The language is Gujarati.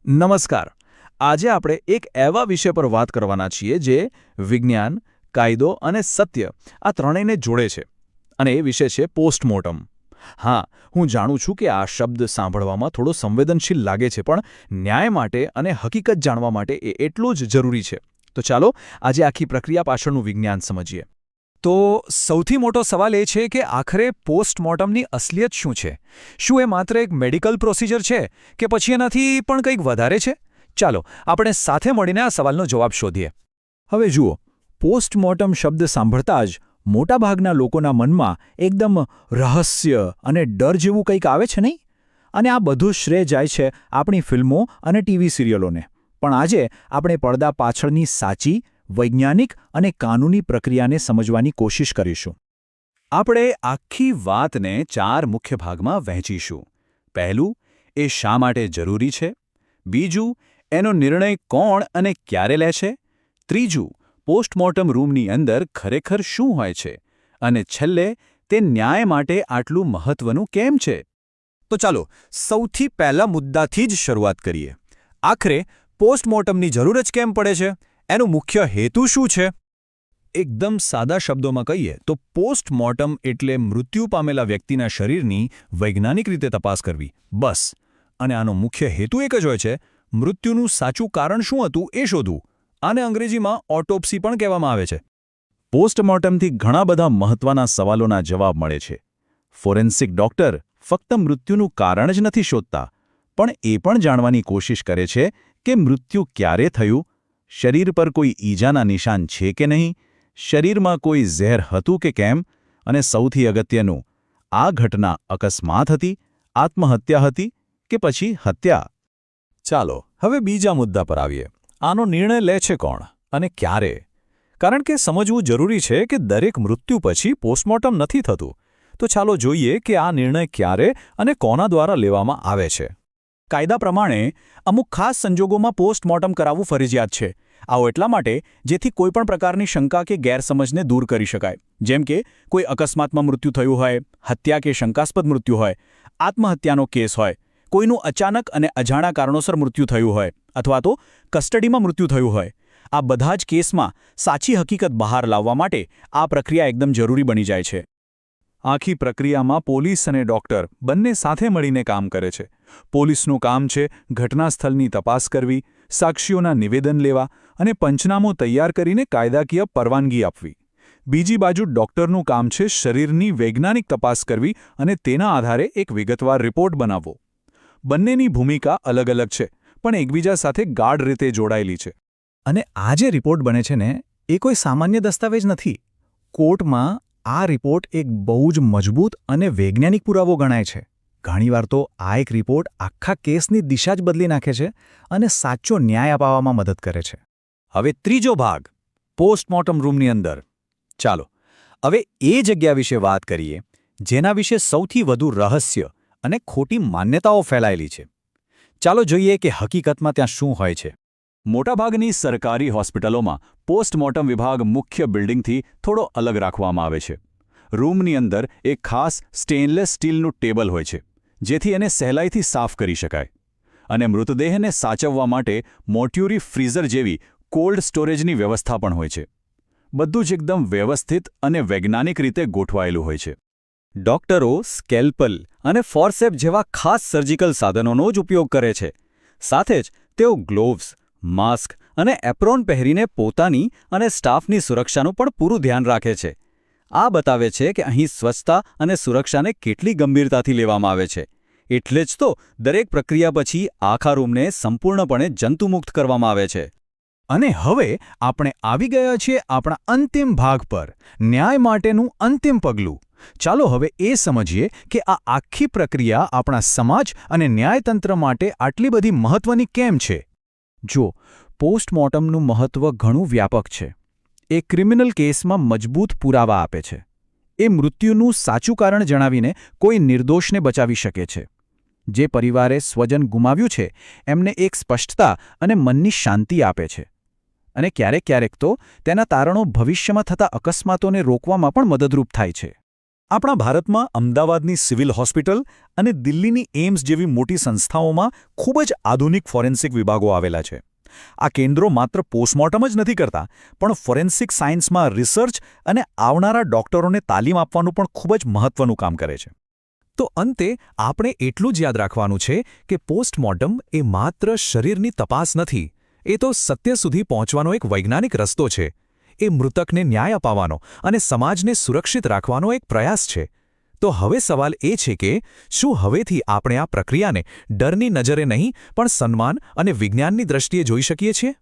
નમસ્કાર. આજે આપણે એક એવા વિષય પર વાત કરવાના છીએ જે વિજ્ઞાન, કાયદો અને સત્ય આ ત્રણેયને જોડે છે. અને એ વિષય છે પોસ્ટમોર્ટમ. હા, હું જાણું છું કે આ શબ્દ સાંભળવામાં થોડો સંવેદનશીલ લાગે છે, પણ ન્યાય માટે અને હકીકત જાણવા માટે એ એટલું જ જરૂરી છે. તો ચાલો આજે આખી પ્રક્રિયા પાછળનું વિજ્ઞાન સમજીએ. તો સૌથી મોટો સવાલ એ છે કે આખરે પોસ્ટમોર્ટમની અસલિયત શું છે? શું એ માત્ર એક મેડિકલ પ્રોસિજર છે કે પછી એનાથી પણ કંઈક વધારે છે? ચાલો આપણે સાથે મળીને આ સવાલનો જવાબ શોધીએ. હવે જુઓ, પોસ્ટમોર્ટમ શબ્દ સાંભળતા જ મોટાભાગના લોકોના મનમાં એકદમ રહસ્ય અને ડર જેવું કંઈક આવે છે નહીં? અને આ બધું શ્રેય જાય છે આપણી ફિલ્મો અને ટીવી સિરિયલોને. પણ આજે આપણે પડદા પાછળની સાચી વૈજ્ઞાનિક અને કાનૂની પ્રક્રિયાને સમજવાની કોશિશ કરીશું. આપણે આખી વાતને 4 મુખ્ય ભાગમાં વહેંચીશું. પહેલું, એ શા માટે જરૂરી છે? બીજું, એનો નિર્ણય કોણ અને ક્યારે લે છે? ત્રીજું, પોસ્ટમોર્ટમ રૂમની અંદર ખરેખર શું હોય છે? અને છેલ્લે, તે ન્યાય માટે આટલું મહત્વનું કેમ છે? તો ચાલો સૌથી પહેલા મુદ્દાથી જ શરૂઆત કરીએ. આખરે પોસ્ટમોર્ટમની જરૂર જ કેમ પડે છે? એનો મુખ્ય હેતુ શું છે? એકદમ સાદા શબ્દોમાં કહીએ તો પોસ્ટમોર્ટમ એટલે મૃત્યુ પામેલા વ્યક્તિના શરીરની વૈજ્ઞાનિક રીતે તપાસ કરવી, બસ. અને આનો મુખ્ય હેતુ એક જ હોય છે, મૃત્યુનું સાચું કારણ શું હતું એ શોધવું. આને અંગ્રેજીમાં ઓટોપ્સી પણ કહેવામાં આવે છે. પોસ્ટમોર્ટમથી ઘણા બધા મહત્વના સવાલોના જવાબ મળે છે. ફોરેન્સિક ડોક્ટર ફક્ત મૃત્યુનું કારણ જ નથી શોધતા, પણ એ પણ જાણવાની કોશિશ કરે છે કે મૃત્યુ ક્યારે થયું, શરીર પર કોઈ ઈજાના નિશાન છે કે નહીં, શરીરમાં કોઈ ઝેર હતું કે કેમ, અને સૌથી અગત્યનું, આ ઘટના અકસ્માત હતી, આત્મહત્યા હતી કે પછી હત્યા? ચાલો હવે બીજા મુદ્દા પર આવીએ. આનો નિર્ણય લે છે કોણ અને ક્યારે? કારણ કે સમજવું જરૂરી છે કે દરેક મૃત્યુ પછી પોસ્ટમોર્ટમ નથી થતું. તો ચાલો જોઈએ કે આ નિર્ણય ક્યારે અને કોના દ્વારા લેવામાં આવે છે. કાયદા પ્રમાણે અમુક ખાસ સંજોગોમાં પોસ્ટમોર્ટમ કરાવવું ફરજિયાત છે. આવો એટલા માટે જેથી કોઈપણ પ્રકારની શંકા કે ગેરસમજને દૂર કરી શકાય. જેમ કે કોઈ અકસ્માતમાં મૃત્યુ થયું હોય, હત્યા કે શંકાસ્પદ મૃત્યુ હોય, આત્મહત્યાનો કેસ હોય, કોઈનું અચાનક અને અજાણા કારણોસર મૃત્યુ થયું હોય, અથવા તો કસ્ટડીમાં મૃત્યુ થયું હોય. આ બધા જ કેસમાં સાચી હકીકત બહાર લાવવા માટે આ પ્રક્રિયા એકદમ જરૂરી બની જાય છે. આખી પ્રક્રિયામાં પોલીસ અને ડોક્ટર બંને સાથે મળીને કામ કરે છે. પોલીસનું કામ છે ઘટનાસ્થળની તપાસ કરવી, સાક્ષીઓના નિવેદન લેવા અને પંચનામું તૈયાર કરીને કાયદાકીય પરવાનગી આપવી. બીજી બાજુ ડોક્ટરનું કામ છે શરીરની વૈજ્ઞાનિક તપાસ કરવી અને તેના આધારે એક વિગતવાર રિપોર્ટ બનાવવો. બંનેની ભૂમિકા અલગ અલગ છે, પણ એકબીજા સાથે ગાઢ રીતે જોડાયેલી છે. અને આ જે રિપોર્ટ બને છે ને, એ કોઈ સામાન્ય દસ્તાવેજ નથી. કોર્ટમાં આ રિપોર્ટ એક બહુ જ મજબૂત અને વૈજ્ઞાનિક પુરાવો ગણાય છે. ઘણીવાર તો આ એક રિપોર્ટ આખા કેસની દિશા જ બદલી નાખે છે અને સાચો ન્યાય અપાવવામાં મદદ કરે છે. હવે ત્રીજો ભાગ, પોસ્ટમોર્ટમ રૂમની અંદર. ચાલો હવે એ જગ્યા વિશે વાત કરીએ જેના વિશે સૌથી વધુ રહસ્ય અને ખોટી માન્યતાઓ ફેલાયેલી છે. ચાલો જોઈએ કે હકીકતમાં ત્યાં શું હોય છે. મોટાભાગની સરકારી હોસ્પિટલોમાં પોસ્ટમોર્ટમ વિભાગ મુખ્ય બિલ્ડિંગથી થોડો અલગ રાખવામાં આવે છે. રૂમની અંદર એક ખાસ સ્ટેનલેસ સ્ટીલનું ટેબલ હોય છે, જેથી એને સહેલાઈથી સાફ કરી શકાય. અને મૃતદેહને સાચવવા માટે મોર્ટ્યુરી ફ્રીઝર જેવી કોલ્ડ સ્ટોરેજની વ્યવસ્થા પણ હોય છે. બધું જ એકદમ વ્યવસ્થિત અને વૈજ્ઞાનિક રીતે ગોઠવાયેલું હોય છે. ડોક્ટરો સ્કેલ્પલ અને ફોર્સેપ જેવા ખાસ સર્જિકલ સાધનોનો જ ઉપયોગ કરે છે. સાથે જ તેઓ ગ્લોવ્સ, માસ્ક અને એપ્રોન પહેરીને પોતાની અને સ્ટાફની સુરક્ષાનું પણ પૂરું ધ્યાન રાખે છે. આ બતાવે છે કે અહીં સ્વચ્છતા અને સુરક્ષાને કેટલી ગંભીરતાથી લેવામાં આવે છે. એટલે જ તો દરેક પ્રક્રિયા પછી આખા રૂમને સંપૂર્ણપણે જંતુમુક્ત કરવામાં આવે છે. અને હવે આપણે આવી ગયા છીએ આપણા અંતિમ ભાગ પર, ન્યાય માટેનું અંતિમ પગલું. ચાલો હવે એ સમજીએ કે આ આખી પ્રક્રિયા આપણા સમાજ અને ન્યાયતંત્ર માટે આટલી બધી મહત્વની કેમ છે. જો પોસ્ટમોર્ટમનું મહત્વ ઘણું વ્યાપક છે. એ ક્રિમિનલ કેસમાં મજબૂત પુરાવા આપે છે. એ મૃત્યુનું સાચું કારણ જણાવીને કોઈ નિર્દોષને બચાવી શકે છે. જે પરિવારે સ્વજન ગુમાવ્યું છે એમને એક સ્પષ્ટતા અને મનની શાંતિ આપે છે. અને ક્યારેક ક્યારેક તો તેના તારણો ભવિષ્યમાં થતા અકસ્માતોને રોકવામાં પણ મદદરૂપ થાય છે. આપણા ભારતમાં અમદાવાદની સિવિલ હોસ્પિટલ અને દિલ્હીની એમ્સ જેવી મોટી સંસ્થાઓમાં ખૂબ જ આધુનિક ફોરેન્સિક વિભાગો આવેલા છે. આ કેન્દ્રો માત્ર પોસ્ટમોર્ટમ જ નથી કરતા, પણ ફોરેન્સિક સાયન્સમાં રિસર્ચ અને આવનારા ડોક્ટરોને તાલીમ આપવાનું પણ ખૂબ જ મહત્વનું કામ કરે છે. તો અંતે આપણે એટલું જ યાદ રાખવાનું છે કે પોસ્ટમોર્ટમ એ માત્ર શરીરની તપાસ નથી, એ તો સત્ય સુધી પહોંચવાનો એક વૈજ્ઞાનિક રસ્તો છે. એ મૃતકને ન્યાય અપાવવાનો અને સમાજને સુરક્ષિત રાખવાનો એક પ્રયાસ છે. તો હવે સવાલ એ છે કે શું હવેથી આપણે આ પ્રક્રિયાને ડરની નજરે નહીં પણ સન્માન અને વિજ્ઞાનની દ્રષ્ટિએ જોઈ શકીએ છીએ?